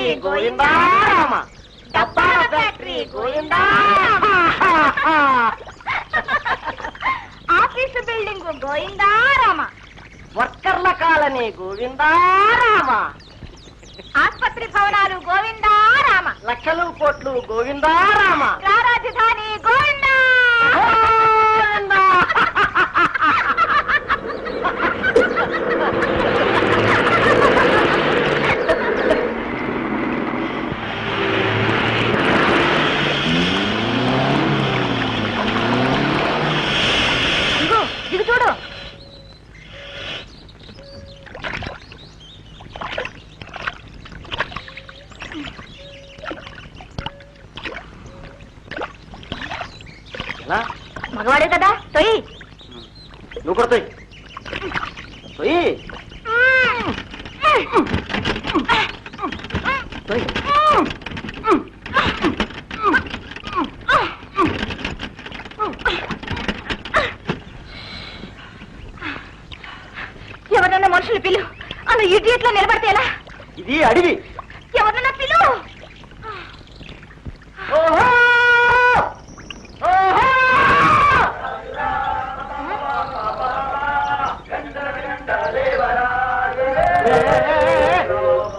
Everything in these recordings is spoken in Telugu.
ఫ్యాక్టరీ గోవిందా రామ, డబ్బాల factory Govinda, office building Govinda Rama, వర్కర్ల కాలనీ గోవిందా రామ, ఆసుపత్రి భవనాలు గోవిందా రామ, లక్షలు కోట్లు గోవిందా రామ, రాజధాని గోవిందా గోవిందా. ఇది చూడు, మగవాడే కదా, తొయ్యి. నువ్వు కూడా తొయ్యి, తొయ్యి, తొయ్యి. ఎవరన్నా మనుషులు పిలు, అలా ఇడియట్లో నిలబడితే ఎలా? ఇది అడివి. ఎవరన్నా పిలు.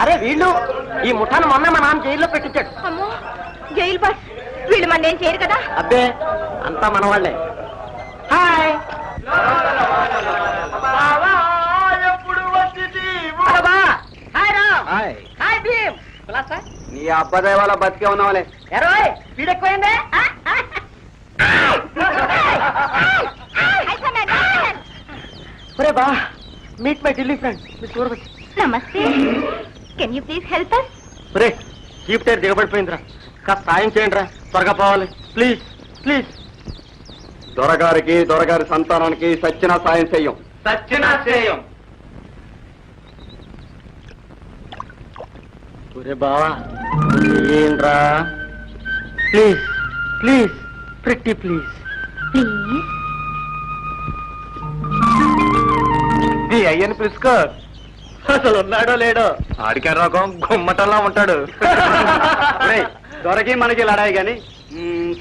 అరే వీళ్ళు ఈ ముఠాను మొన్న మా నాన్న జైల్లో పెట్టించాడు. అమ్మో, జైలు బస్, వీళ్ళు మన ఏం చేయరు కదా? అబ్బే, అంతా మన వాళ్ళే. హాయ్ నీ అబ్బాయి వాళ్ళ బతికే ఉన్నావులే. స్పీడ్ ఎక్కువైందే. బా meet my Delhi friend miss Urvashi. నమస్తే, can you please help us? ఒరే, జీప్ టైర్ దిగబడిపోయిందిరా, కాస్త సాయం చేయండి రా, త్వరగా పోవాలి ప్లీజ్ ప్లీజ్. దొరగారికి దొరగారి సంతానానికి సచ్చినా సాయం చెయ్యం, సచ్చినా చేయం. ఒరే బావా ఏంట్రా, please please pretty please please. నీ అయ్యని పిలుచుకో, అసలు ఉన్నాడో లేడో. ఆడికే రోగం గుమ్మటంలా ఉంటాడు. దొరకి మనకి లడాయి గాని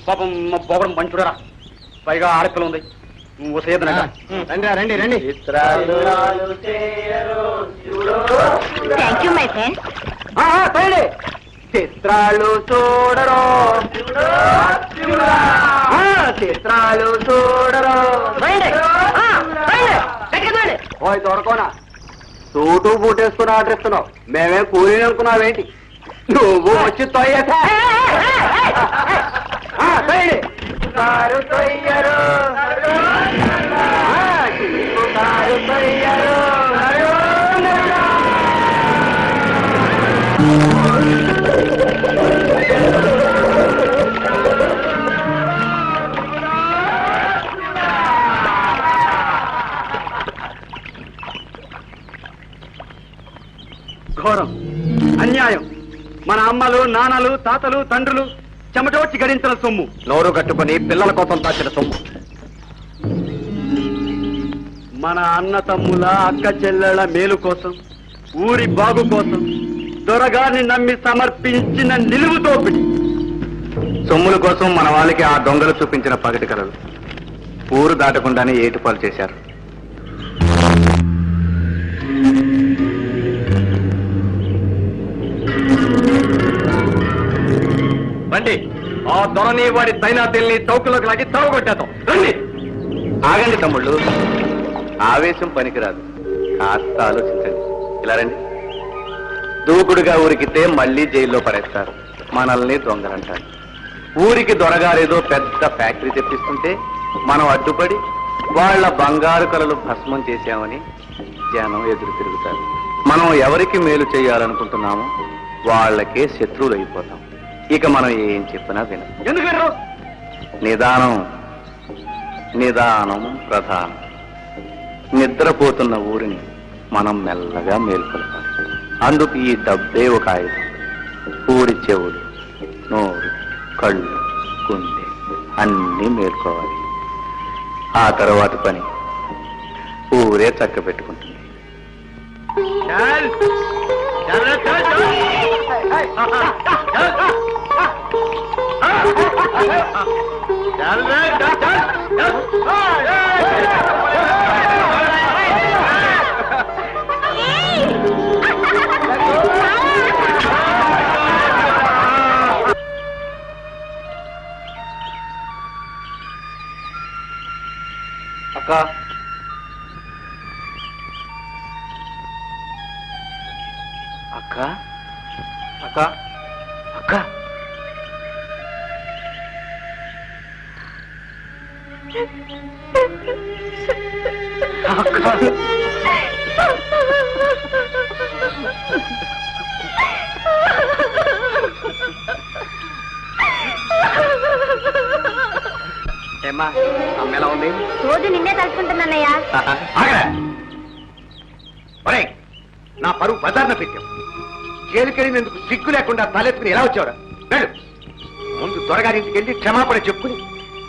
పాపం పోవడం పంచుడరా, పైగా ఆడపిల్ల ఉంది. రండి రండి. Thank you my friend. చిత్రాలు చూడరో, చిత్రాలు చూడరో. ఓయ్ దొరకోనా, సూటు బూటేసుకుని ఆర్డర్ ఇస్తున్నావు, మేమేం కూలీని అనుకున్నావేంటి? నువ్వు వచ్చి తొయ్యరు తొయ్యరు. ఘోరం, అన్యాయం. మన అమ్మలు నాన్నలు తాతలు తండ్రులు చెమటోడ్చి గడించిన సొమ్ము, నోరు కట్టుకుని పిల్లల కోసం దాచిన సొమ్ము. మన అన్న తమ్ముల అక్క చెల్లెళ్ళ మేలు కోసం, ఊరి బాగు కోసం దొరగారిని నమ్మి సమర్పించిన నిలువుతో పిడి సొమ్ముల కోసం మన వాళ్ళకి ఆ దొంగలు చూపించిన పగటి కలలు ఊరు దాటకుండానే ఏటుపాలు చేశారు. రండి, ఆ దొరని వాడి తైనాతల్ని చౌకలోకి లాగి చావగొట్టేద్దాం. రండి. ఆగండి తమ్ముళ్ళు, ఆవేశం పనికిరాదు, కాస్త ఆలోచించండి. ఇలా రండి. దూకుడుగా ఊరికితే మళ్ళీ జైల్లో పడేస్తారు, మనల్ని దొంగలంటారు. ఊరికి దొరగారేదో పెద్ద ఫ్యాక్టరీ తెప్పిస్తుంటే మనం అడ్డుపడి వాళ్ళ బంగారు కలలు భస్మం చేశామని జనం ఎదురు తిరుగుతారు. మనం ఎవరికి మేలు చేయాలనుకుంటున్నామో వాళ్ళకే శత్రువులు అయిపోతాం. ఇక మనం ఏం చెప్పినా వినం. ఎందుకు వినరు? నిదానం నిదానం ప్రధానం. నిద్రపోతున్న ఊరిని మనం మెల్లగా మేల్కొల్పాలి. అందుకు ఈ డబ్బే ఒక ఆయుధం. ఊరి చెవులు, నోరు, కళ్ళు, గుండె అన్నీ మేల్కోవాలి. ఆ తర్వాత పని ఊరే చక్క పెట్టుకుంటుంది. అక్క అక్క అక్క అక్క అక్క ఏమ్మా అమ్మ ఎలా ఉంది? రోజు నిన్నే తలుచుకుంటున్నానయ్యా. నా పరువు బజార్న పెట్టావు. జైలుకెళ్ళినందుకు సిగ్గు లేకుండా తలెత్తుకుని ఎలా వచ్చావురా? వెళ్ళు, ముందు దొరగారింటికి వెళ్ళి క్షమాపణ చెప్పుకుని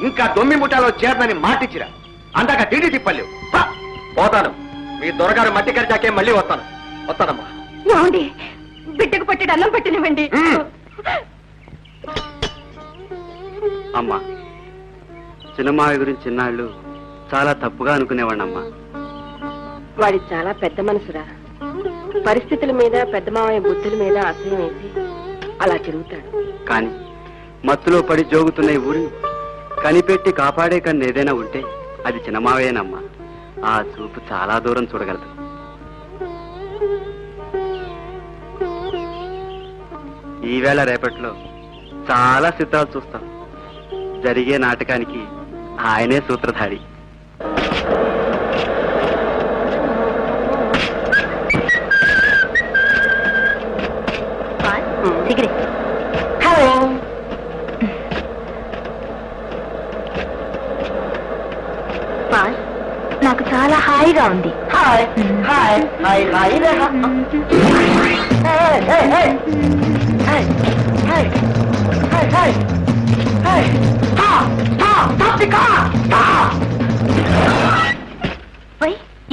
ఇంకా దొమ్మి ముఠాలో చేరదని మాటిచ్చిరా. అందాక తిండి తిప్పలేవు. పోతాను, మీ దొరగారు మట్టి కరిచాకే మళ్ళీ వస్తానమ్మా. ఏమండి, బిడ్డకు పట్టి అన్నం పెట్టినవ్వండి. అమ్మా, చిన్నమావి గురించి చిన్నాళ్ళు చాలా తప్పుగా అనుకునేవాడినమ్మా. వాడి చాలా పెద్ద మనసురా. పరిస్థితుల మీద పెద్ద మావయ్య బుద్ధుల మీద అసహ్యం వేసి అలా తిరుగుతాడు. కానీ మత్తులో పడి జోగుతున్న ఈ ఊరిని కనిపెట్టి కాపాడే కన్ను ఏదైనా ఉంటే అది చిన్నమావేనమ్మా. ఆ చూపు చాలా దూరం చూడగలదు. ఈవేళ రేపట్లో చాలా చిత్రాలు చూస్తాం. జరిగే నాటకానికి ఆయనే సూత్రధారి. నాకు చాలా హాయిగా ఉంది.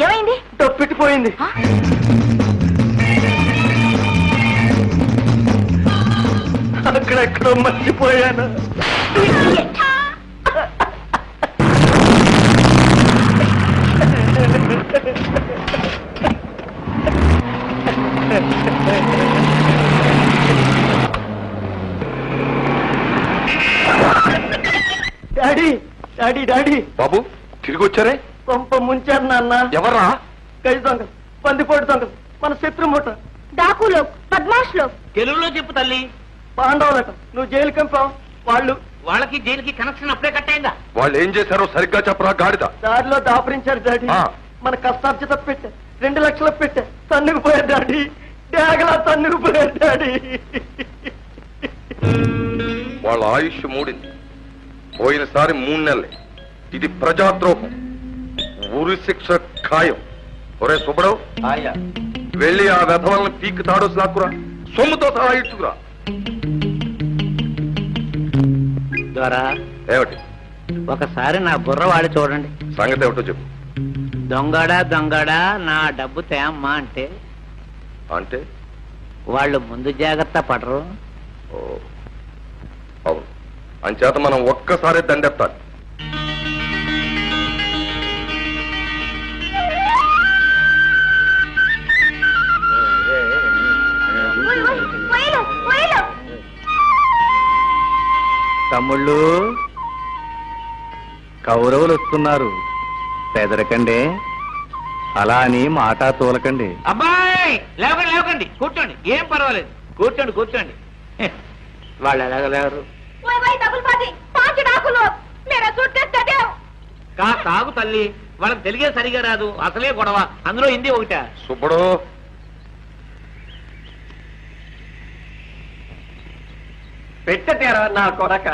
ఏమైంది? తప్పెట్టిపోయింది. అక్కడెక్కడో మర్చిపోయాను. Daddy daddy daddy. బాబు తిరిగి వచ్చారే? పంప ముంచారు నాన్న. ఎవరా? గజ దొంగ, పందిపోటు దొంగ, మన శత్రుమూట. డాకులో, బద్మాష్లో. తెలుగులో చెప్పు తల్లి. పాండవులట. నువ్వు జైలు కంపావు. వాళ్ళకి జైలుకి కనెక్షన్ అప్పుడే కట్ అయిందా? వాళ్ళు ఏం చేశారో సరిగ్గా చెప్పరా గాడిద. దారిలో దాపరించారు డాడీ. మన కష్టార్జిత పెట్టే 2 లక్షలు పెట్టే తన్నుకుపోయారు డాడీ. డాగలా తన్నుకుపోయారు డాడీ. వాళ్ళ ఆయుష్ మూడింది. పోయినసారి 3 నెలలే. ఇది ప్రజాద్రోహం. ఊరి శిక్ష ఖాయం. ఒరే సుబ్బడవు, వెళ్ళి ఆ వెధవలను పీక్ తాడోసి లాక్కురా. సొమ్ముతో సహా ఇచ్చుకురా. ద్వారా ఏమిటి? ఒకసారి నా బుర్ర వాడి చూడండి. సంగతి ఏమిటో చెప్పు. దొంగడా నా డబ్బు తేమ్మా అంటే అంటే వాళ్ళు ముందు జాగ్రత్త పడరు. అవును, అంచేత మనం ఒక్కసారి దండెత్తాలి. తమ్ముళ్ళు, కౌరవులు వస్తున్నారు. పెదరకండి, అలా అని మాట తోలకండి. అబ్బాయి లేవకండి, కూర్చోండి. ఏం పర్వాలేదు, కూర్చోండి. వాళ్ళు ఎలాగలేరు. కాగు తల్లి, వాళ్ళకి తెలిగే సరిగా రాదు. అసలే గొడవ, అందులో హిందీ ఒకట. సుబ్బడు, పెట్టతేరా నా కొరక.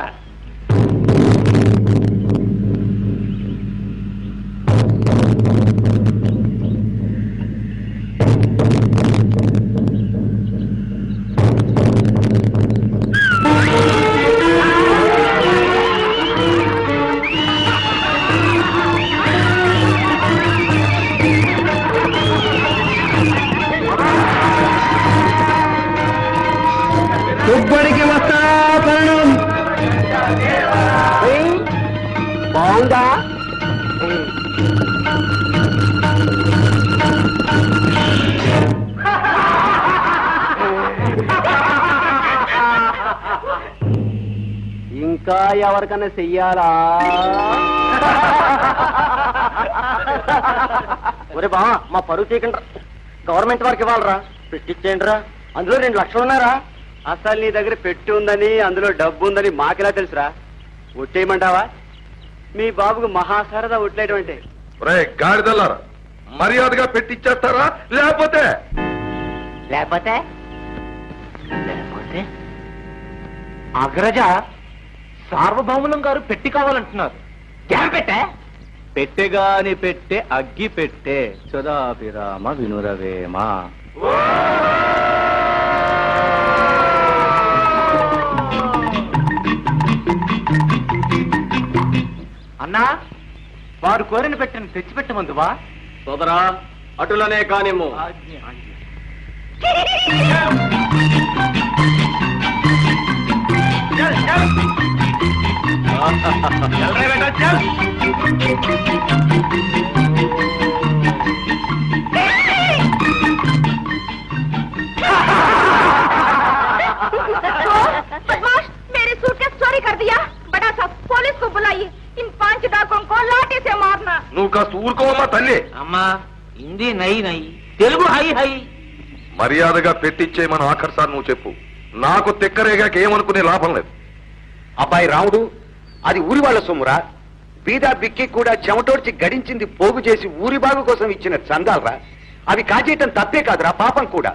సుబ్బడికి వస్తా పరణం బాగుందా? ఇంకా ఎవరికన్నా చెయ్యాలా? ఒరే బా, మా పరువు తీయకుండా గవర్నమెంట్ వారికి ఇవ్వాలరా, పెట్టించేయండి రా. అందులో 2 లక్షలు ఉన్నారా? అసలు నీ దగ్గర పెట్టి ఉందని, అందులో డబ్బు ఉందని మాకెలా తెలుసురా? ఒట్టేయమంటావా? మీ బాబుకు మహాసరదా ఒట్లేటువంటి. గాడిదల్లారా, మర్యాదగా పెట్టిచ్చేస్తారా? లేకపోతే లేకపోతే లేకపోతే అగ్రజ సార్వభౌములం గారు పెట్టి కావాలంటున్నారు. పెట్టెగాని పెట్టే అగ్గి పెట్టే చదాభిరామ వినురవేమ. అన్నా, వారు కోరిన పెట్టని తెచ్చిపెట్టమందువా? సోదరా, అటులనే కానిమ్ము. मेरी सूटकेस चोरी कर दिया। बड़ा सा पुलिस को बुलाइए। इन 5 डाकुओं को लाठी से मारना। నువ్వు కాస్త ఊరుకోవమ్మా తల్లి. అమ్మా, హిందీ నై నై, తెలుగు హై హై. మర్యాదగా పెట్టిచ్చేయమని ఆఖరిసారి నువ్వు చెప్పు. నాకు తిక్కరేగాక ఏమనుకునే లాభం లేదు. అబ్బాయి రాముడు, అది ఊరి వాళ్ళ సొమ్మురా. బీదా బిక్కి కూడా చెమటోడ్చి గడించింది పోగు చేసి ఊరి బాగు కోసం ఇచ్చిన చందాలరా. అవి కాజేయటం తప్పే కాదురా, పాపం కూడా.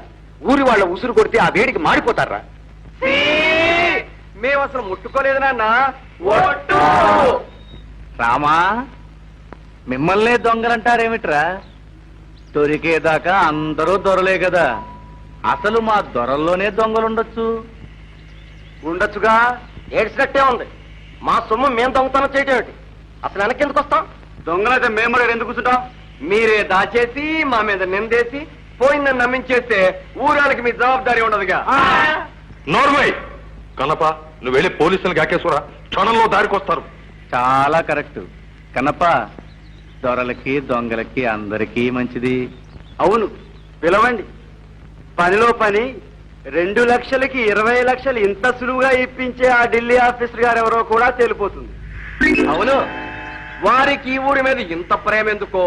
ఊరి వాళ్ళ ఉసురు కొడితే ఆ వేడికి మాడిపోతారా. మేము అసలు ముట్టుకోలేదు నాన్న. రామా, మిమ్మల్నే దొంగలంటారేమిట్రా? దొరికేదాకా అందరూ దొరలే కదా. అసలు మా దొరల్లోనే దొంగలుండొచ్చు. ఉండొచ్చుగా, ఏడ్చినట్టే ఉంది. మా సొమ్ము మేము దొంగతనం చేయటం అసలు వెనక్కి ఎందుకు వస్తాం? దొంగలైతే మేము ఎందుకు కూర్చుంటాం? మీరే దాచేసి మా మీద నిందేసి పోయిందని నమ్మించేస్తే ఊరాలకి మీ జవాబుదారీ ఉండదుగా. నోర్మై కనప, నువ్వు వెళ్ళి పోలీసులకు ఆకేశ్వరా, క్షణంలో దారికొస్తారు. చాలా కరెక్ట్ కనప. దొరలకి దొంగలకి అందరికీ మంచిది. అవును, పిలవండి. పనిలో పని 2 లక్షలకి 20 లక్షలు ఇంత సులువుగా ఇప్పించే ఆ ఢిల్లీ ఆఫీసర్ గారు ఎవరో కూడా తేలిపోతుంది. అవును, వారికి ఈ ఊరి మీద ఇంత ప్రేమ ఎందుకో,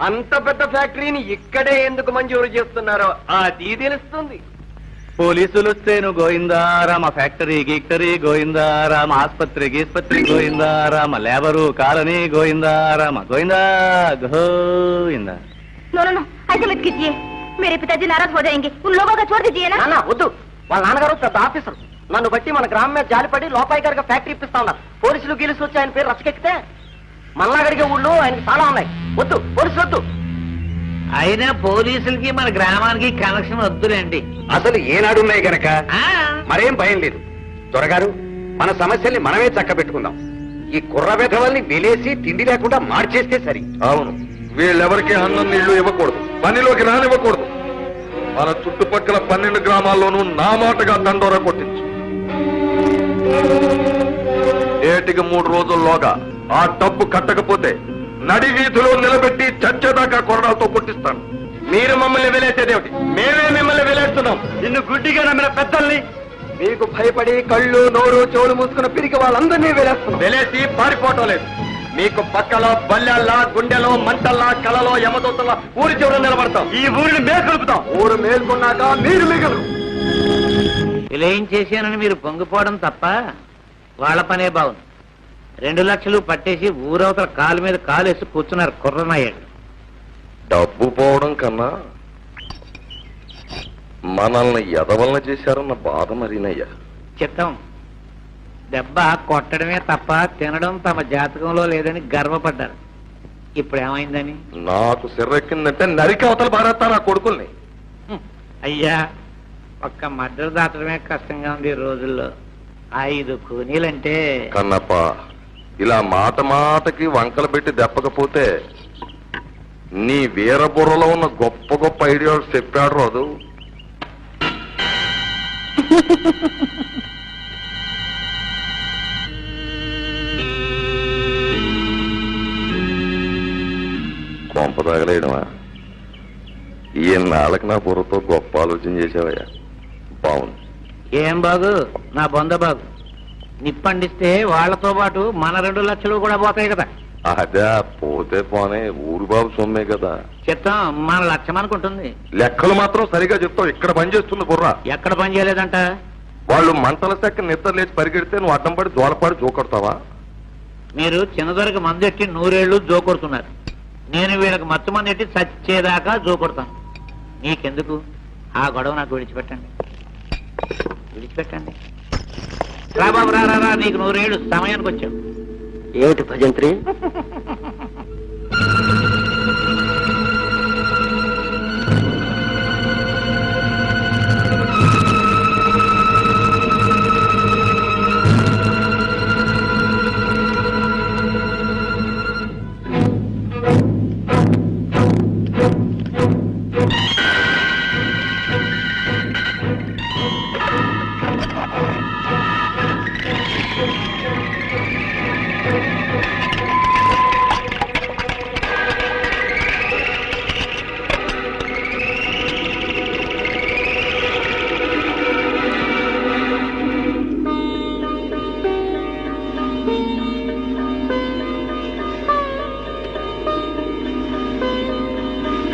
అంత పెద్ద ఫ్యాక్టరీని ఇక్కడే ఎందుకు మంజూరు చేస్తున్నారో అది తెలుస్తుంది. పోలీసులు వస్తేను గోయిందారామ, ఫ్యాక్టరీ గీక్టరీ గోయిందారామ, ఆస్పత్రి గీస్పత్రి గోయిందారామ, లేబరు కాలనీ గోయిందారామ, గోయిందా గోయిందా. नो नो नो, ऐसे मत कीजिए। मेरे पिताजी नाराज हो जाएंगे। उन लोगों को छोड़ दीजिए ना। నాన్న వద్దు, వాళ్ళ నాన్నగారు పెద్ద ఆఫీసర్. నన్ను బట్టి మన గ్రామం మీద జాలిపడి లోపాయి గారికి ఫ్యాక్టరీ ఇప్పిస్తా ఉన్నారు. పోలీసులు గీలుసు వచ్చి ఆయన పేరు రచ్చకెక్కితే మల్లాగడిగే ఊళ్ళో ఆయనకి చాలా ఉన్నాయి. వద్దు, పోలీసులు వద్దు. అయినా పోలీసులకి మన గ్రామానికి కనెక్షన్ వద్దులేండి. అసలు ఏనాడున్నాయి గనక మరేం భయం లేదు. త్వరగారు, మన సమస్యల్ని మనమే చక్కబెట్టుకుందాం. ఈ కుర్ర వెధవల్ని వెలేసి తిండి లేకుండా మార్చేస్తే సరి. అవును, వీళ్ళెవరికి అన్నం నీళ్లు ఇవ్వకూడదు, పనిలోకి రానివ్వకూడదు. మన చుట్టుపక్కల 12 గ్రామాల్లోనూ నా మాటగా దండోరా కొట్టించు. ఏటికి 3 రోజుల్లోగా ఆ డబ్బు కట్టకపోతే నడి వీధిలో నిలబెట్టి చచ్చేదాకా కొరడాలతో కొట్టిస్తాను. మీరు మమ్మల్ని వెలేసేదేమిటి? మేమే మిమ్మల్ని వెలేస్తున్నాం. నిన్ను గుడ్డిగా నమ్మిన పెద్దల్ని మీకు భయపడి కళ్ళు నోరు చెవులు మూసుకున్న పిరికి వాళ్ళందరినీ వెలేస్తున్నాం. వెలేసి పారిపోవటం లేదు. మీకు పక్కలో బల్లెల్లా, గుండెలో మంటల్లా, కలలో యమదూతల్లా ఊరి చివర నిలబడతాం. ఈ ఊరిని మేల్కొలుపుతాం. ఊరు మేల్కొన్నాక మీరు మిగలరు. ఇలా ఏం చేశానని మీరు పొంగిపోవడం తప్ప వాళ్ళ పనే బాగుంది. 2 లక్షలు పట్టేసి ఊరవతల కాలు మీద కాలేసి కూర్చున్నారు కుర్రనయ్యాడు. డబ్బు పోవడం కన్నా మనల్ని ఎదవలన చేశారన్న బాధ మరీనయ్యా. చిత్తం, దెబ్బ కొట్టడమే తప్ప తినడం తమ జాతకంలో లేదని గర్వపడ్డారు. ఇప్పుడు ఏమైందని? నాకు సిర్రెక్కిందంటే నరికి అవతల పారేస్తా నా కొడుకుల్ని. అయ్యా, ఒక్క మద్దతు దాటడమే కష్టంగా ఉంది ఈ రోజుల్లో. 5 కూనీలంటే. కన్నప్ప, ఇలా మాట మాటకి వంకలు పెట్టి దెప్పకపోతే నీ వీరబుర్రలో ఉన్న గొప్ప గొప్ప ఐడియాలు చెప్పాడు రాదు. తగలేయడమా? ఈనాళ్ళకి నా బుర్రతో గొప్ప ఆలోచన చేసావయ్యా. బాగుంది. ఏం బాగు? నా బొంద బాగు. నిప్పండిస్తే వాళ్లతో పాటు మన 2 లక్షలు కూడా పోతాయి కదా. అదే పోతే పోనే, ఊరు బాబు సొమ్మే కదా. చిత్తం మన లక్ష్యం అనుకుంటుంది. లెక్కలు మాత్రం సరిగా చెప్తావు. ఇక్కడ పని చేస్తుంది బుర్ర. ఎక్కడ పని చేయలేదంట? వాళ్ళు మంటల సెక్క నిద్ర లేచి పరిగెడితే నువ్వు అడ్డం పడి దోలపడి జోకొడతావా? మీరు చిన్నదొరకు మందెట్టి 100 ఏళ్ళు జోకొడుతున్నారు. నేను వీళ్ళకి మత్తు మంది ఎట్టి చచ్చేదాకా జోకొడతాను. నీకెందుకు? ఆ గొడవ నాకు విడిచిపెట్టండి. రా బాబు, రా రా రా, నీకు 100 ఏళ్ళు సమయానికి వచ్చావు. ఏమిటి భజంత్రి?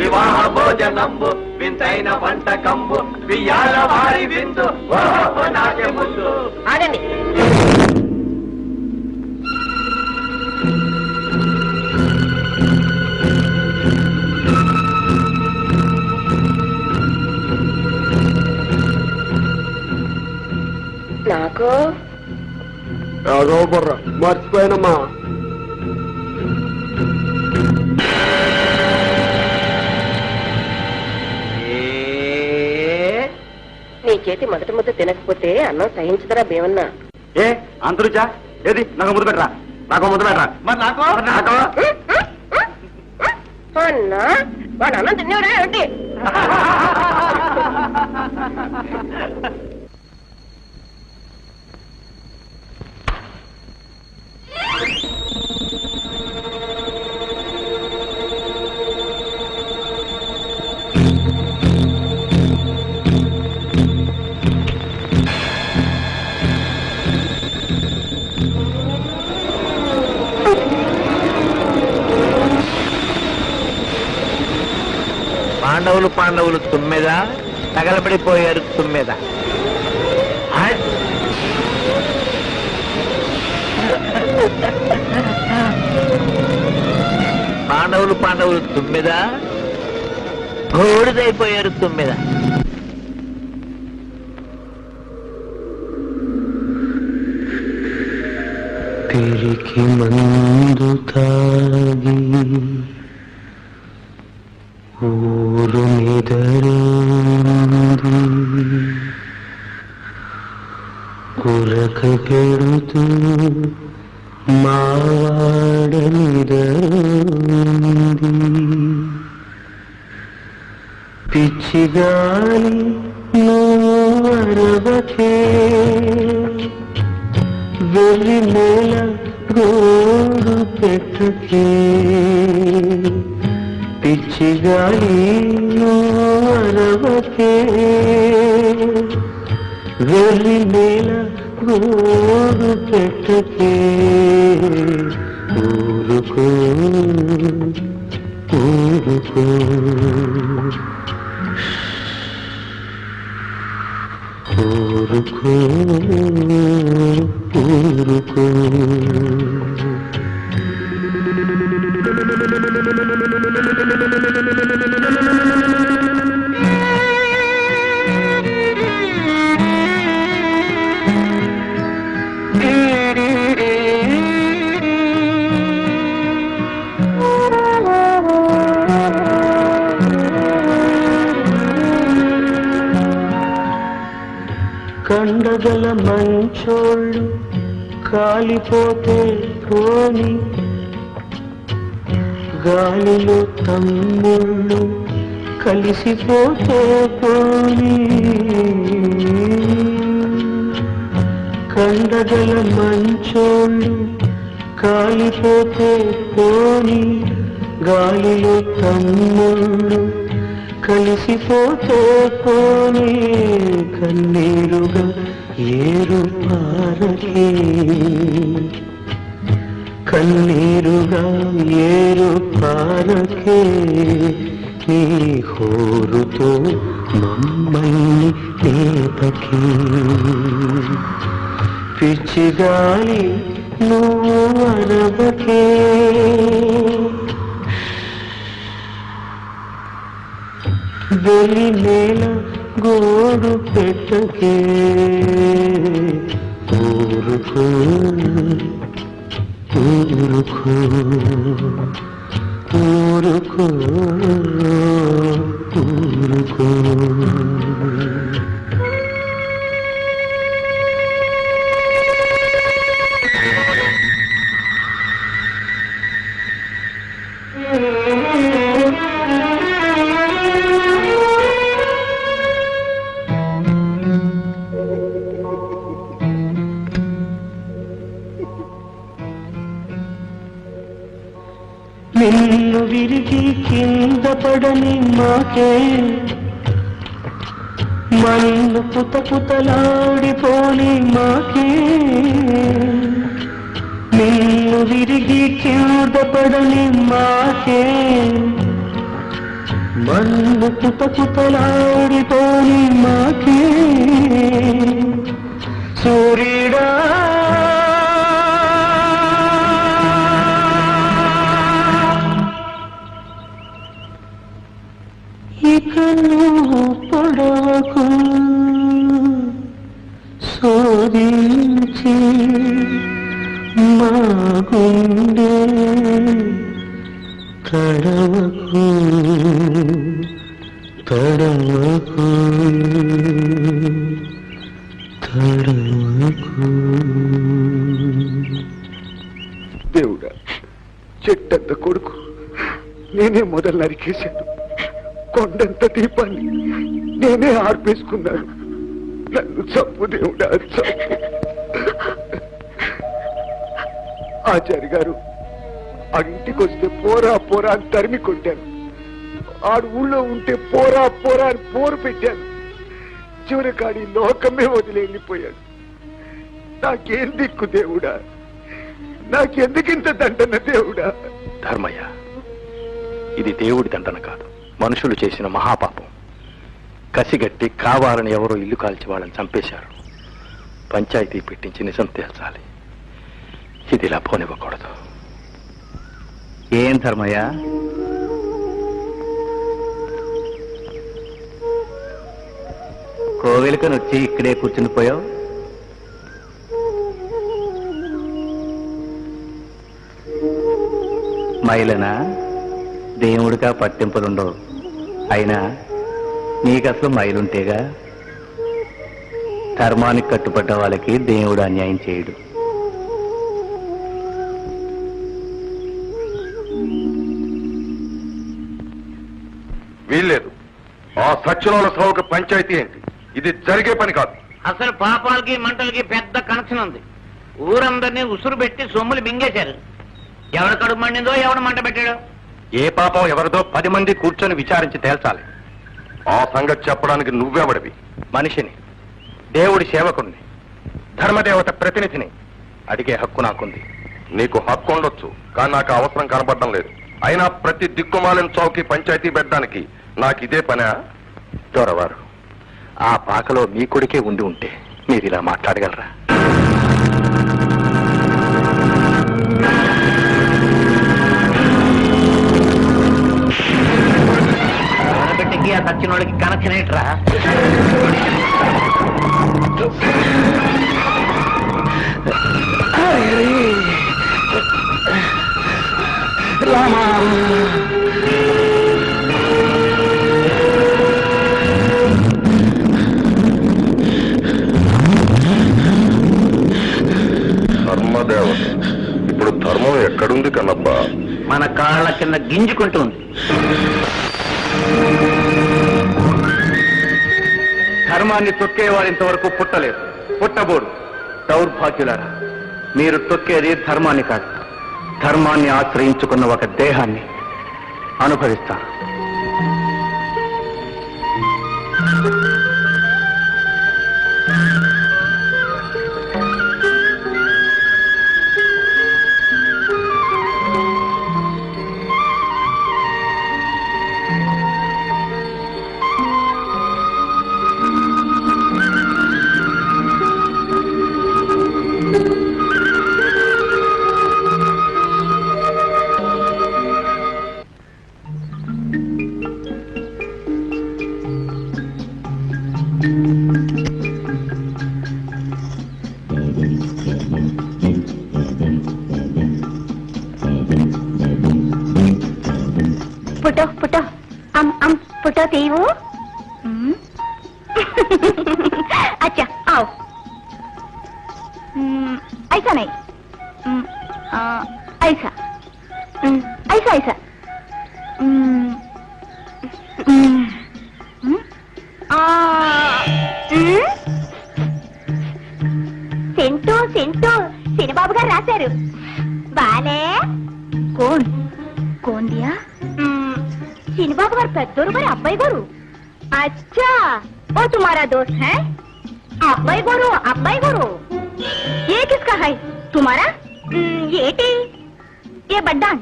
వివాహ భోజనంబు వింతైన వంటకంబు వియ్యాల వారి విందు నాకే ముందు. ఆగండి. నాకు బుర్ర మర్చిపోయినమ్మా. నీ చేతి మొదటి ముద్ద తినకపోతే అన్నం సహించదరా భీమన్నా? ఏ అంతరుచా? ఏది నాకు ముద్దు పెట్టరా? నాకు ముద్దు పెట్టరా? మరి నాకు అన్నా వాడు అన్నం తినేవరా ఏంటి? పాండవులు తుమ్మెద తగలబడిపోయారు తుమ్మెద. పాండవులు తుమ్మెద బూడిదైపోయారు తుమ్మెద. పిరికి మందు తాగి ఊరు నిదరింది, కురక పెడుతూ మావాడ నిదరింది. పిచ్చిగాలి నువ్వరవకే, వెర్రి నేల గోడు పెట్టకే. పిచ్చిగాలి నువ్వరవకే, వెర్రి నేల గోడు పెట్టకే. ఊరుకో ఊరుకో ఊరుకో ఊరుకో. కండగల మంచోళ్ళు కాలిపోతే పోని, గాలిలో తమ్ముళ్ళు కలిసిపోతే పోని. కండగల మంచోళ్ళు కాలిపోతే పోని, గాలిలో తమ్ముళ్ళు కలిసిపోతే పోనీ కన్నీరుగా ఏరు పారకే కన్నీరుగా ఏరు పారకే నీ హోరుతో మమ్మల్ని లేపకే పిచ్చిగాలి నువ్వు అరవకే వెలి నేల గోడు పెట్టకే ఊరుకో ఊరుకో ఊరుకో ఊరుకో నిన్ను విరిగి కింద పడని మాకే మన్ను పుతపుతలాడిపోని మాకే నిన్ను విరిగి కింద పడని మాకే మన్ను పుతపుతలాడిపోని మాకే సూర్యుడా ఇక నువ్వు పొడవకు శోధించి మా గుండె తడవకు తడవకు తడవకు దేవుడా, చెట్టంత కొడుకు నేనే మొదలు నరికేశాను. కొండంత దీపాన్ని నేనే ఆర్పేసుకున్నాను. నన్ను చంపు దేవుడా, చంపు. ఆచార్య గారు ఆడింటికి వస్తే పోరా పోరా అని తరిమి కొట్టాను. ఆడు ఊళ్ళో ఉంటే పోరా పోరా అని పోరు పెట్టాను. చివరికాడి లోకమే వదిలి వెళ్ళిపోయాడు. నాకేం దిక్కు దేవుడా, నాకెందుకింత దండన దేవుడా? ధర్మయ్య, ఇది దేవుడి దండన కాదు, మనుషులు చేసిన మహాపాపం. కసిగట్టి కావాలని ఎవరో ఇల్లు కాల్చి వాళ్ళని చంపేశారు. పంచాయతీ పెట్టించి నిజం తేల్చాలి. ఇది ఇలా పోనివ్వకూడదు. ఏం ధర్మయ్య, కోవెలకని వచ్చి ఇక్కడే కూర్చుని పోయావు? మైలనా దేవుడిగా పట్టింపులుండవు. అయినా నీకు అసలు మైలుంటేగా. ధర్మానికి కట్టుబడ్డ వాళ్ళకి దేవుడు అన్యాయం చేయడు. వీల్లేదు. ఆ సత్యనాల సావుకి పంచాయతీ ఏంటి? ఇది జరిగే పని కాదు. అసలు పాపాలకి మంటలకి పెద్ద కనెక్షన్ ఉంది. ఊరందరినీ ఉసురు పెట్టి సొమ్ములు మింగేశారు. ఎవడ కడుపు మండిందో ఎవడ మంట పెట్టాడో. ఏ పాపం ఎవరిదో 10 మంది కూర్చొని విచారించి తేల్చాలి. ఆ సంగతి చెప్పడానికి నువ్వెవడివి? మనిషిని, దేవుడి సేవకుణ్ణి, ధర్మదేవత ప్రతినిధిని అడిగే హక్కు నాకుంది. నీకు హక్కు ఉండొచ్చు, కానీ నాకు అవసరం కనపడడం లేదు. అయినా ప్రతి దిక్కుమాలిన చౌకి పంచాయతీ పెట్టడానికి నాకు ఇదే పనా? దొరవారు, ఆ పాకలో మీ కొడుకే ఉండి ఉంటే మీరు ఇలా మాట్లాడగలరా? బిడ్డకి ఆ సచ్చినోళ్ళకి కనెక్షన్ ఏంట్రా? ధర్మదేవత ఇప్పుడు ధర్మం ఎక్కడుంది కన్నబ్బా? మన కాళ్ళ కింద గింజుకుంటుంది. ధర్మాన్ని తొక్కేవాడింతవరకు పుట్టలేదు, పుట్టబోడు. దౌర్భాగ్యులారా, మీరు తొక్కేది ధర్మాన్ని కాదు, ధర్మాన్ని ఆశ్రయించుకున్న ఒక దేహాన్ని. అనుభవిస్తాను. పుట్టో పుట్టో పుట్టో తీవు. अच्छा आओ. ऐसा नहीं, ऐसा ऐसा ऐसा. సెంటూ సెంటూ సినిబాబు గారు రాశారు. బాలే కోన్ కోన్ దియా? సినిబాబు గారు పెద్దోరు గారు అబ్బాయి గారు. అచ్చా ఓ తుమారా దోస్త్ హై? అబ్బాయి గారు అబ్బాయి గారు. ఏ కిస్కా హై తుమారా? ఏటి ఏ బడ్డాన్?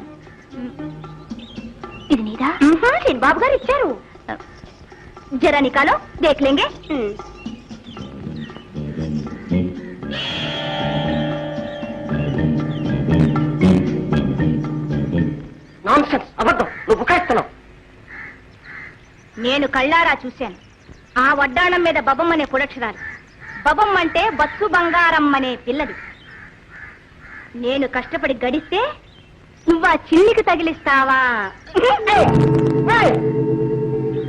ఇది నీదా? సినిబాబు గారు ఇచ్చారు. జరా నికాలో దేఖ్ లేంగే. నాన్సెన్స్, అబద్ధం, నువ్వు బుకాయిస్తున్నావు. నేను కళ్ళారా చూశాను. ఆ వడ్డాణం మీద బబమ్మనే పుడక్షరాలు. బబమ్మ అంటే బస్సు బంగారం అనే పిల్లది. నేను కష్టపడి గడిస్తే నువ్వా చిల్లికి తగిలిస్తావా?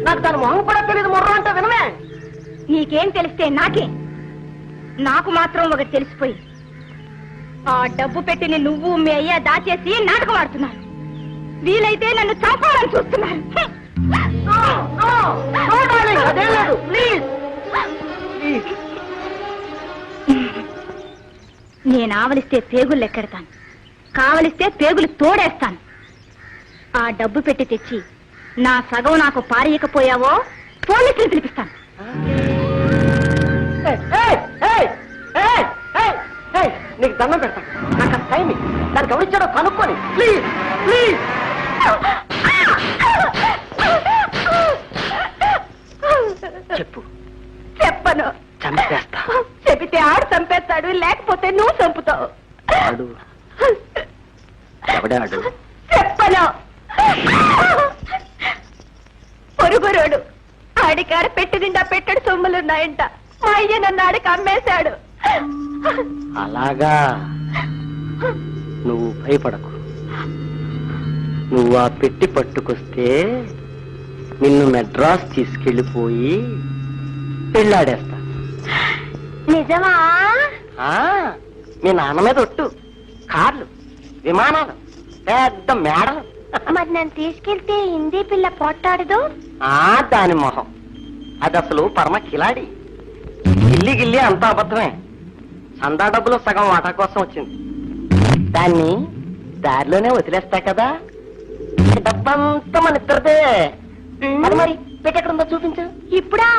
నాకు దాని మొహం కూడా తెలియదు. మొర్ర అంటే వినమే. నీకేం తెలిస్తే నాకే. నాకు మాత్రం ఒకటి తెలిసిపోయింది. ఆ డబ్బు పెట్టిని నువ్వు మీ అయ్యా దాచేసి నాటకం ఆడుతున్నారు. వీలైతే నన్ను చంపాలని చూస్తున్నారు. నేను ఆవలిస్తే పేగులు లెక్కెడతాను, కావలిస్తే పేగులు తోడేస్తాను. ఆ డబ్బు పెట్టి తెచ్చి నా సగం నాకు పారేయకపోయావో పోలీసులు పిలిపిస్తాను. నీకు దండం పెడతాను. నాకు ఆ టైం దానికి ఎవరిచ్చాడో కనుక్కొని ప్లీజ్ ప్లీజ్. చెప్పు. చెప్పను. చంపేస్తా. చెబితే ఆడు చంపేస్తాడు, లేకపోతే నువ్వు చంపుతావు. ఎవడాడు? చెప్పను. పొరుగురోడు. ఆడికాడ పెట్టి నిండా పెట్టడు సొమ్ములున్నాయంట. మా అయ్య నన్ను ఆడికి అమ్మేశాడు. అలాగా? నువ్వు భయపడకు. నువ్వు ఆ పెట్టి పట్టుకొస్తే నిన్ను మెడ్రాస్ తీసుకెళ్లిపోయి పెళ్ళాడేస్తా. నిజమా? మీ నాన్న మీద ఒట్టు. కార్లు, విమానాలు, పెద్ద మేడలు. మరి నన్ను తీసుకెళ్తే హిందీ పిల్ల పోట్టాడదు? దాని మొహం అది అసలు పరమ కిలాడి. గిల్లి గిల్లి అంతా అబద్ధమే. చందా డబ్బులు సగం వాటా కోసం వచ్చింది. దాన్ని దారిలోనే వదిలేస్తా కదా. డబ్బంతా మన ఇద్దరిదే. అది మరి పెట్టెక్కడుందో చూపించు. ఇప్పుడా?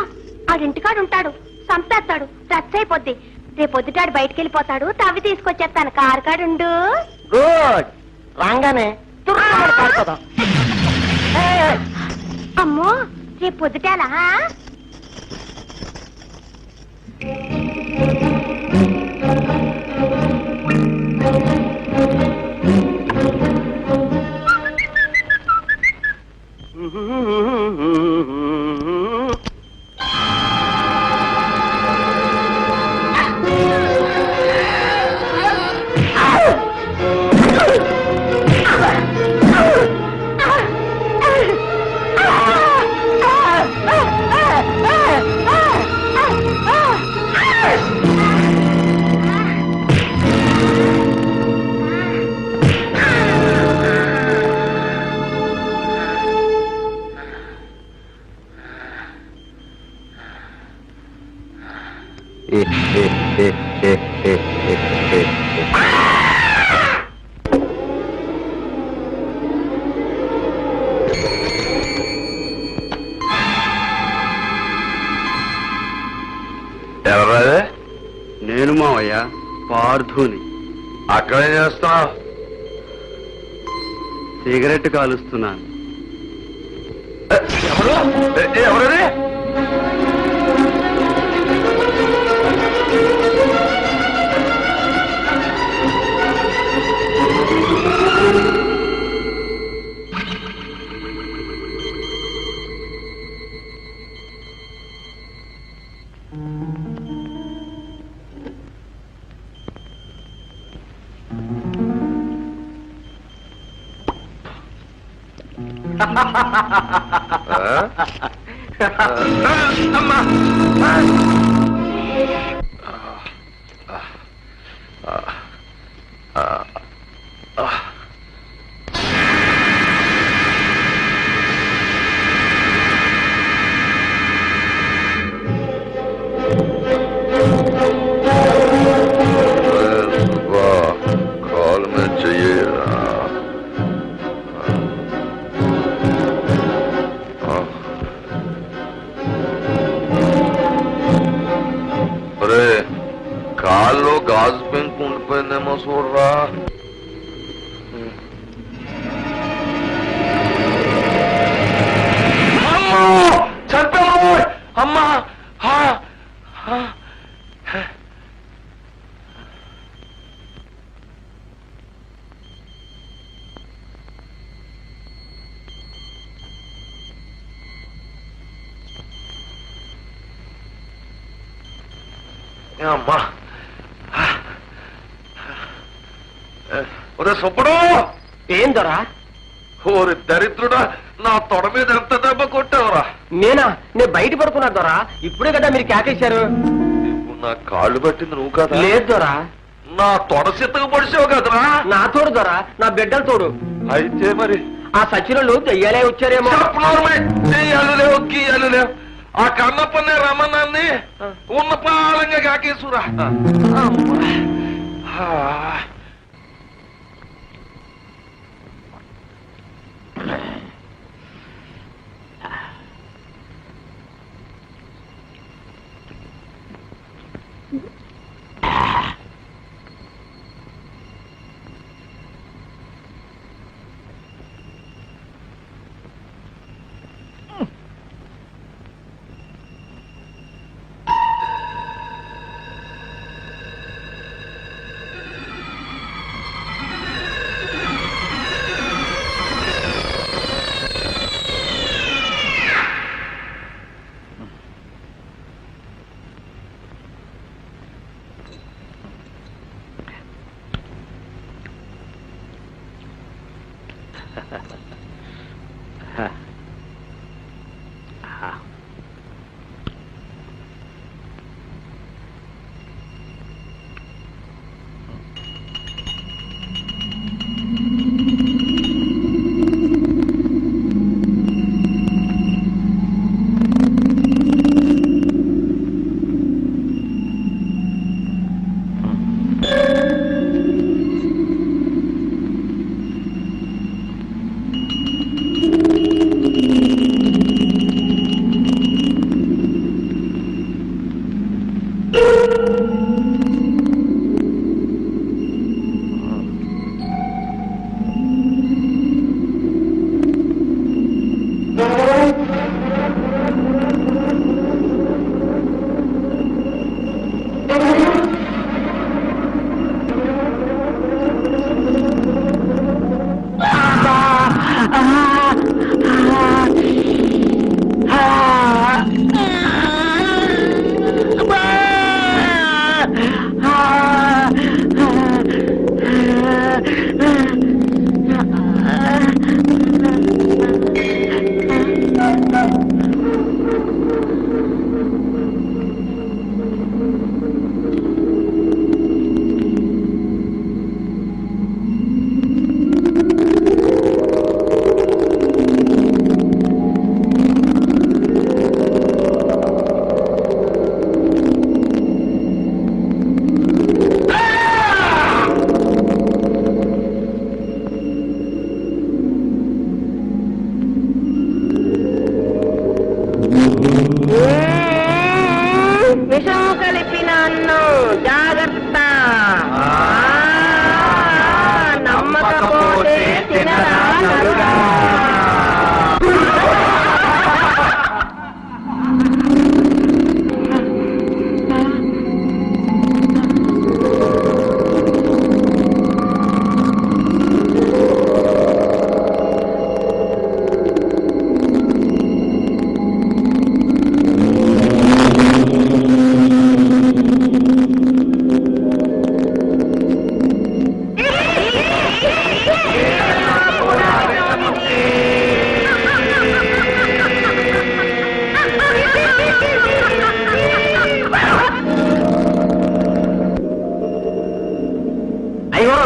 ఆడింటికాడు ఉంటాడు, చంపేస్తాడు, రచ్చ అయిపోద్ది. రేపొద్దుటాడు బయటికి వెళ్ళిపోతాడు, తవ్వి తీసుకొచ్చేస్తాను. కారు కాడుండు. గుడ్. రాగానే అమ్మో రేపొద్దుటాలా? నేను మావయ్య పార్థుని. అక్కడేం చేస్తావు? సిగరెట్ కాలుస్తున్నాను. ఎవరది? అమ్మా కాల్ మీద చెయ్యరా. అరే కాల్లో గాజు పెంకు ఉండిపోయిందేమో చూడరా. చంపావు అమ్మా. అమ్మా ఒరే సుబ్బడు. ఏం దొరా? ఓరి దరిద్రుడా, నా తొడ మీద ఎంత దెబ్బ కొట్టావురా? నేనా? నేను బయట పడుకున్నా దొరా. ఇప్పుడే కదా మీరు కేకేశారు. నువ్వు నా కాళ్ళు పట్టింది నువ్వు కదా? లేదు దొరా. నా తొడ సిత్తకు పడిసావు కదరా? నా తోడు దొరా, నా బిడ్డల తోడు. అయితే మరి ఆ సచినులు దెయ్యాలే వచ్చారేమో. లేవు గీయాలు లేవు. ఆ కన్నప్పనే రమణాన్ని ఉన్న పాలంగా కాకేసురా.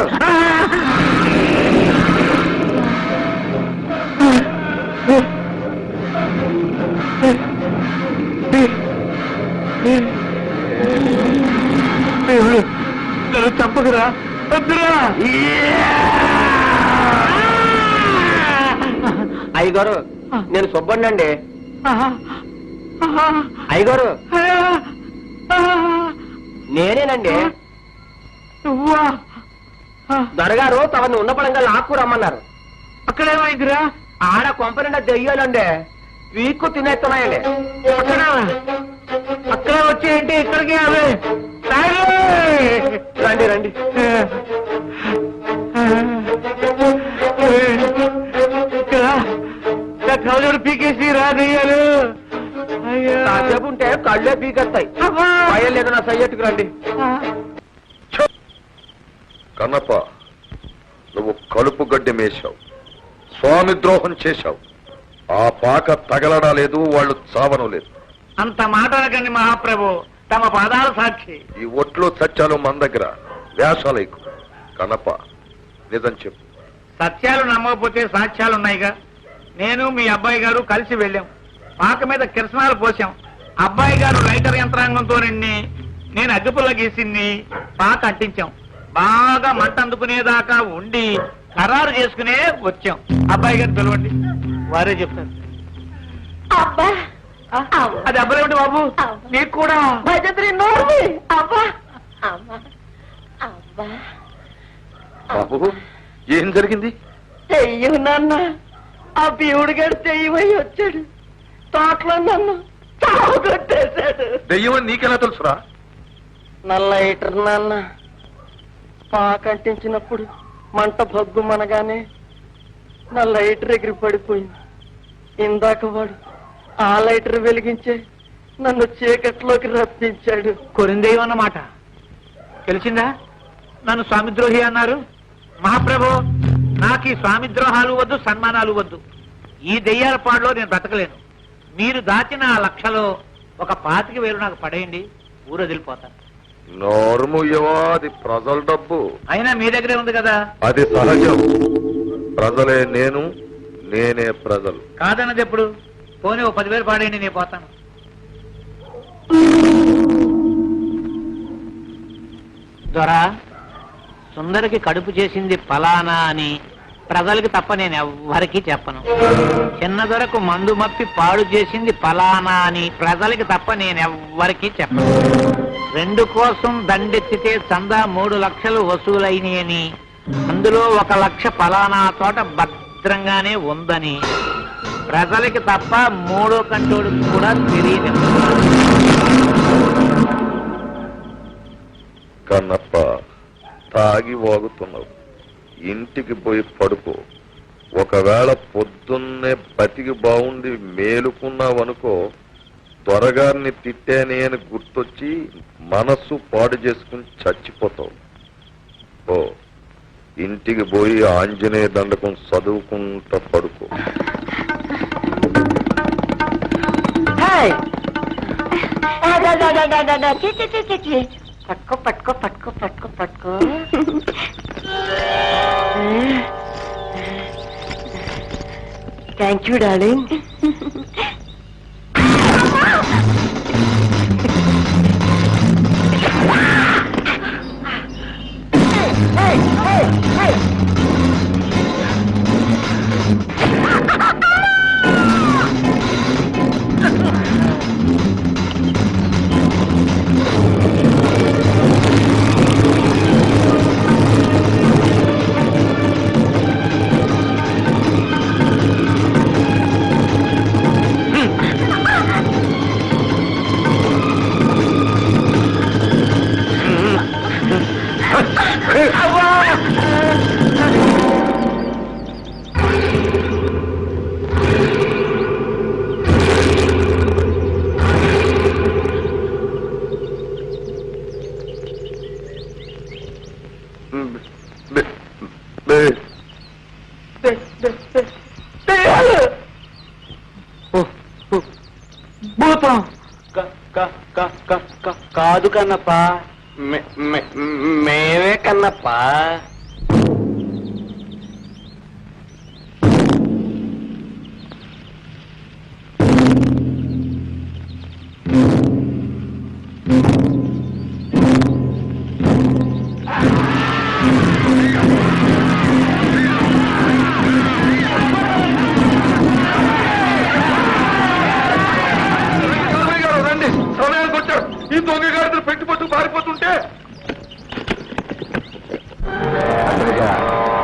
చెప్తాను. తప్పదురా అయ్యగారు నేను సుబ్బన్నండి. అయ్యగారు నేనేనండి. దొరగారు తమని ఉన్న పడంగా లాక్కు రమ్మన్నారు. అక్కడేమైందిరా? ఆడ కొంపనిండా దెయ్యాలండి వీక్కు తినేస్తున్నాయండి. అక్కడ వచ్చేయండి ఇక్కడికి అవే రండి రండి. కళ్ళు పీకేసి రాదయ్యారు. కాసేపు ఉంటే కళ్ళే పీకేస్తాయి. భయం లేదు నా సయ్యట్టుకు రండి. కన్నప్ప, నువ్వు కలుపు గడ్డి మేశావు, స్వామి ద్రోహం చేశావు. ఆ పాక తగలడా లేదు, వాళ్ళు చావను లేదు. అంత మాట అనకండి మహాప్రభు, తమ పాదాల సాక్షి. ఈ ఒట్లో సత్యాలు మన దగ్గర, వేషాలకు. కన్నప్ప, నిజం చెప్పు. సత్యాలు నమ్మకపోతే సాక్ష్యాలున్నాయిగా. నేను మీ అబ్బాయి గారు కలిసి వెళ్ళాం. పాక మీద కిరసనాలు పోసాం. అబ్బాయి గారు లైటర్ యంత్రాంగంతో నేను అగ్గిపుల్ల గీసింది పాక అంటించాం. బాగా మంట అందుకునేదాకా ఉండి ఖరారు చేసుకునే వచ్చాం. అబ్బాయి గారు పిలవండి, వారే చెప్తారు. అబ్బా అది అబ్బాయి బాబు, నీకు కూడా అబ్బా అమ్మా అబ్బా బాబు, ఏం జరిగింది? చెయ్యు నాన్న, ఆ దేవుడు గారు చెయ్యమై వచ్చాడు. తోటలో నన్ను చావగొట్టేశాడు. దెయ్యమని నీకెలా తెలుసురా? నల్ల లైటర్ నాన్న పాకంటించినప్పుడు మంట భగ్గు మనగానే నా లైటర్ ఎగిరి పడిపోయింది. ఇందాక వాడు ఆ లైటర్ వెలిగించే నన్ను చీకట్లోకి రప్పించాడు. కొరిందేయం అన్నమాట తెలిసిందా? నన్ను స్వామిద్రోహి అన్నారు. మహాప్రభు, నాకు ఈ స్వామిద్రోహాలు వద్దు, సన్మానాలు వద్దు. ఈ దెయ్యాల పాడులో నేను బ్రతకలేను. మీరు దాచిన ఆ లక్షలో ఒక 25,000 నాకు పడేయండి, ఊరు వదిలిపోతాను. నోర్ముయ్యవా, అది ప్రజల డబ్బు. అయినా మీ దగ్గరే ఉంది కదా. అది సహజం. ప్రజలే నేను, నేనే ప్రజలు. కాదన్నది ఎప్పుడు? పోనీ ఓ 10,000 పాడేయండి, నేను పోతాను. దొరా, సుందరికి కడుపు చేసింది ఫలానా అని ప్రజలకి తప్ప నేను ఎవ్వరికీ చెప్పను. చిన్న దొరకు మందు మప్పి పాడు చేసింది ఫలానా అని ప్రజలకి తప్ప నేను ఎవ్వరికీ చెప్పను. 2 కోసం దండెత్తితే చందా 3 లక్షలు వసూలైనయని, అందులో 1 లక్ష ఫలానా తోట భద్రంగానే ఉందని ప్రజలకి తప్ప 3వ కంటోడికి కూడా తెలియదు. కన్నప్ప, తాగి వాగుతున్నావు. ఇంటికి పోయి పడుకో. ఒకవేళ పొద్దున్నే బతికి బాగుండి మేలుకున్నావనుకో, త్వరగారిని తిట్టానే అని గుర్తొచ్చి మనస్సు పాడు చేసుకుని చచ్చిపోతావు. ఓ, ఇంటికి పోయి ఆంజనేయ దండకం చదువుకుంటా పడుకో. పట్టుకో పట్టుకో పట్టుకో పట్టుకో పట్టుకో. Thank you darling. భూతం కాదు కన్నప్ప, మేమే కన్నప్ప.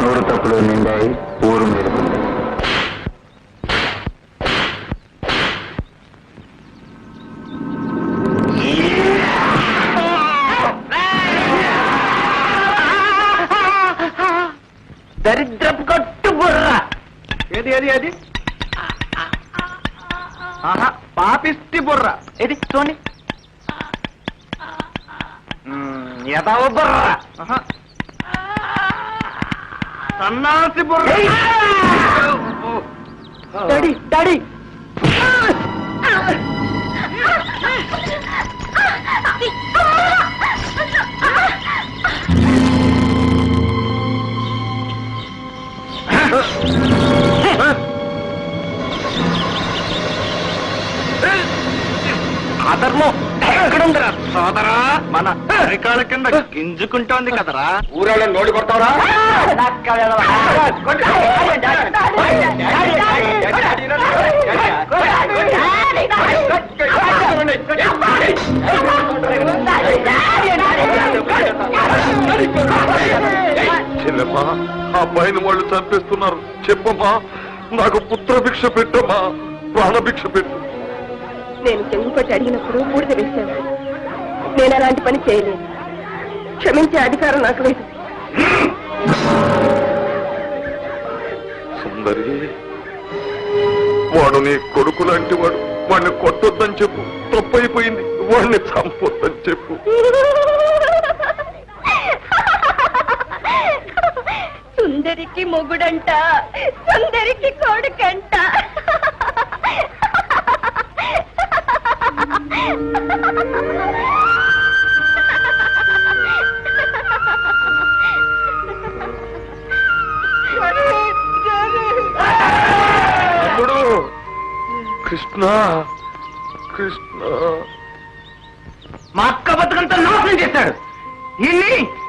నూరు తప్పులు నిండాయి, ఊరు మీరు దరిద్రపు కొట్టు బుర్ర. ఏది ఏది ఏది ఆహా, పాపిష్టి బుర్ర ఇది చూడండి. ఎదవ బుర్ర, సన్నాసి బుర్ర. డాడీ డాడీ అధర్మం ఎక్కడుందిరా సోదరా? మన అరికాల కింద గింజుకుంటోంది కదరా. ఊరేళ్ళ నోడి కొడతావరా? చెల్లెమ్మా, ఆ పైన వాళ్ళు చంపేస్తున్నారు. చెప్పమ్మా, నాకు పుత్రభిక్ష పెట్టమ్మా, ప్రాణభిక్ష పెట్టు. నేను చెంగుపట్టి అడిగినప్పుడు బూడిద వేశాను. నేను అలాంటి పని చేయలేదు. క్షమించే అధికారం నాకు లేదు. సుందరి, వాడు నీ కొడుకు లాంటి వాడు. వాడిని కొట్టొద్దని చెప్పు. తప్పైపోయింది. వాడిని చంపొద్దని చెప్పు. సుందరికి మొగుడంట, సుందరికి కొడుకంట. అల్లుడు కృష్ణ, కృష్ణ మా అక్క బతుకంతా నాశనం చేశాడు.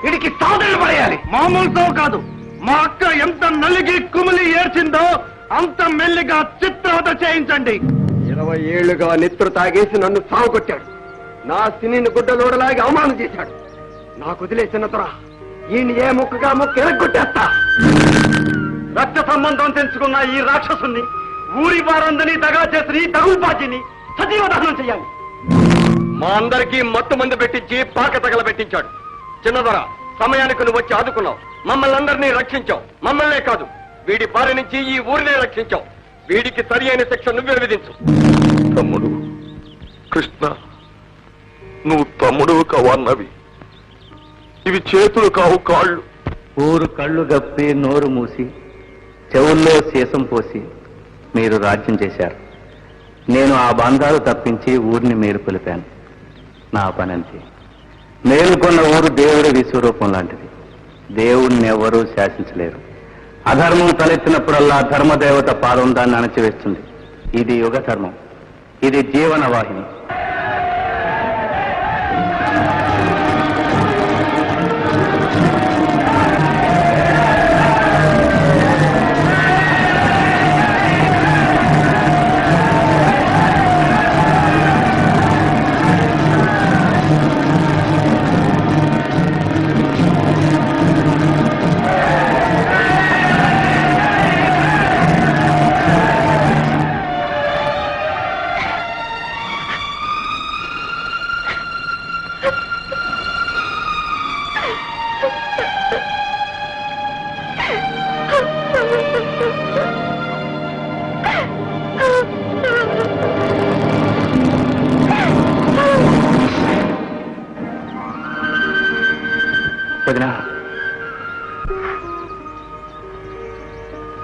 వీడికి సోదరులు పడేయాలి. మామూలుతో కాదు, మా అక్క ఎంత నలిగి కుమిలి ఏడ్చిందో అంత మెల్లిగా చిత్రవత చేయించండి. 20 ఏళ్లుగా నెత్తురు తాగేసి నన్ను సాగుకొట్టాడు. నా సినిని గుడ్డలోడలాగి అవమానం చేశాడు. నాకు వదిలేసిన త్వర ఈయన ఏ ముక్కగా ముక్క ఎరగొట్టేస్తా. రక్త సంబంధం తెంచుకున్న ఈ రాక్షసుని, ఊరి వారందరినీ దగా చేసిన ఈ తగుల్బాజీని సజీవ దహనం చెయ్యాలి. మా అందరికీ మత్తు మందు పెట్టించి పాక తగల పెట్టించాడు. చిన్నదొర, సమయానికి నువ్వు వచ్చి ఆదుకున్నావు. మమ్మల్ని అందరినీ రక్షించావు. మమ్మల్నే కాదు, వీడి బారి నుంచి ఈ ఊరినే రక్షించావు. వీడికి సరి అయిన శిక్ష నువ్వే విధించు. తమ్ముడు కృష్ణ, నువ్వు తమ్ముడు కావన్నవి. ఇవి చేతులు కావు, కాళ్ళు. ఊరు కళ్ళు గప్పి నోరు మూసి చెవుల్లో సీసం పోసి మీరు రాజ్యం చేశారు. నేను ఆ బంధాలు తప్పించి ఊరిని మీరు కొలిపాను. నా పనంతే. మేలుకొన్న ఊరు దేవుడి విశ్వరూపం లాంటిది. దేవుణ్ణి ఎవరూ శాసించలేరు. అధర్మం తలెత్తినప్పుడల్లా ధర్మదేవత పాదం దాన్ని అణచివేస్తుంది. ఇది యుగ ధర్మం. ఇది జీవన వాహిని. వదినా,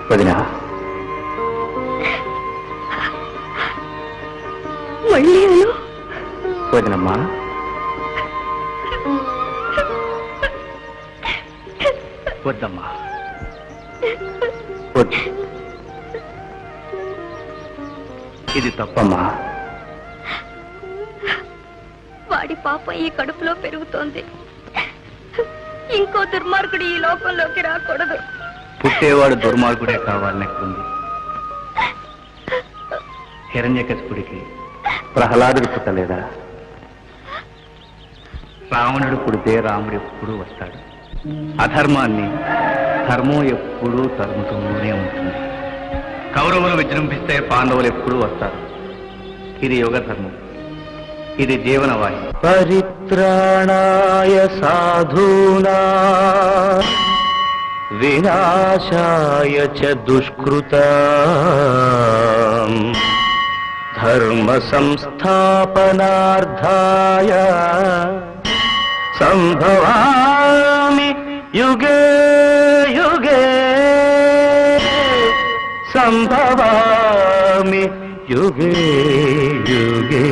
వదినా, మళ్ళీ వదినమ్మా, వద్దమ్మా, వద్దు. ఇది తప్పమ్మా. వాడి పాపం ఈ కడుపులో పెరుగుతోంది. ఇంకో దుర్మార్గుడు ఈ లోకంలోకి రాకూడదు. పుట్టేవాడు దుర్మార్గుడే కావాలని ఎక్కడుంది? హిరణ్యకశిపుడికి ప్రహ్లాదుడు పుట్టలేదా? రావణుడు పుడితే రాముడు ఎప్పుడూ వస్తాడు. అధర్మాన్ని ధర్మం ఎప్పుడూ తరుముతూనే ఉంటుంది. కౌరవులు విజృంభిస్తే పాండవులు ఎప్పుడూ వస్తారు. ఇది యుగ ధర్మం, ఇది జీవనవాహి. పరిత్రాణాయ సాధూనా వినాశాయ చ దుష్కృతా ధర్మ సంస్థాపనార్థాయ సంభవామి యుగే యుగే సంభవామి యుగే యుగే.